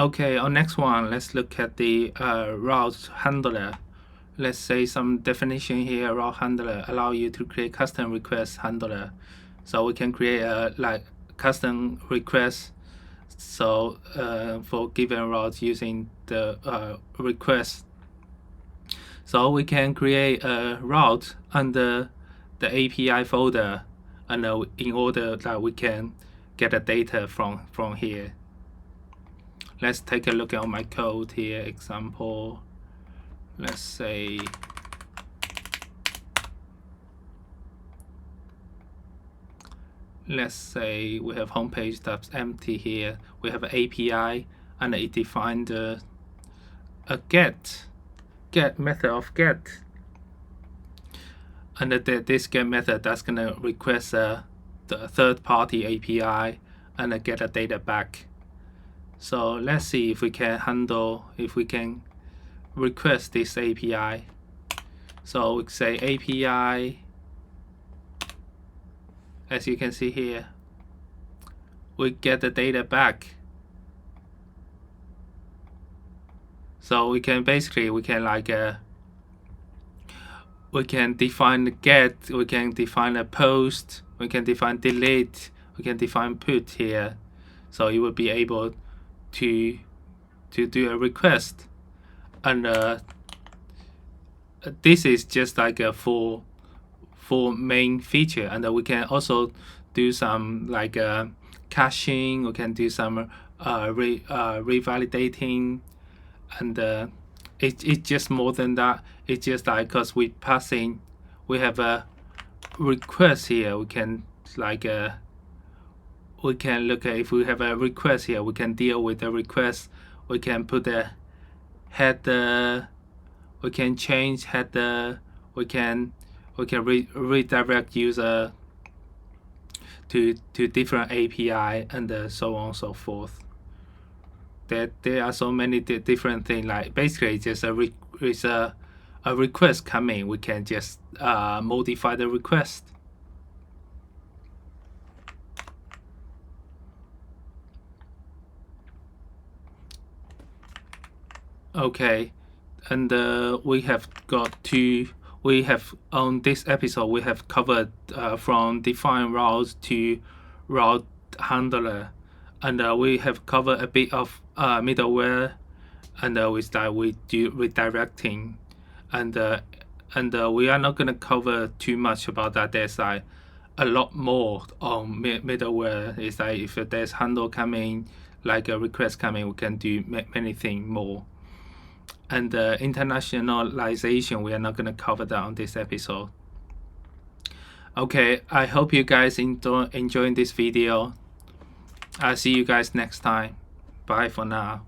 Okay, on next one, let's look at the route handler. Let's say some definition here. Route handler allow you to create custom request handler, so we can create a like custom request. So for given route using the request, so we can create a route under the API folder, and in order that we can get the data from here. Let's take a look at my code here. Example, let's say we have homepage that's empty here. We have an API, and it defined a get method of get, and this get method that's gonna request the third-party API and get the data back. So let's see if we can request this API. So we say API, as you can see here, we get the data back. So we can we can define the get, we can define a post, we can define delete, we can define put here. So you will be able to do a request, and this is just like a full main feature, and we can also do some like caching. We can do some revalidating, and it's just more than that. It's just like because we have a request here. We can we can look at if we have a request here, we can deal with the request. We can put a header, we can change header, we can redirect user to different API, and so on and so forth. There are so many different things. Like basically just a request coming, we can just modify the request. Okay, and we have on this episode we have covered from define routes to route handler, and we have covered a bit of middleware, and we do redirecting, and we are not going to cover too much about that. There's like a lot more on middleware. It's like if there's handle coming, like a request coming, we can do many things more. And internationalization, we are not going to cover that on this episode. Okay, I hope you guys enjoying this video. I'll see you guys next time. Bye for now.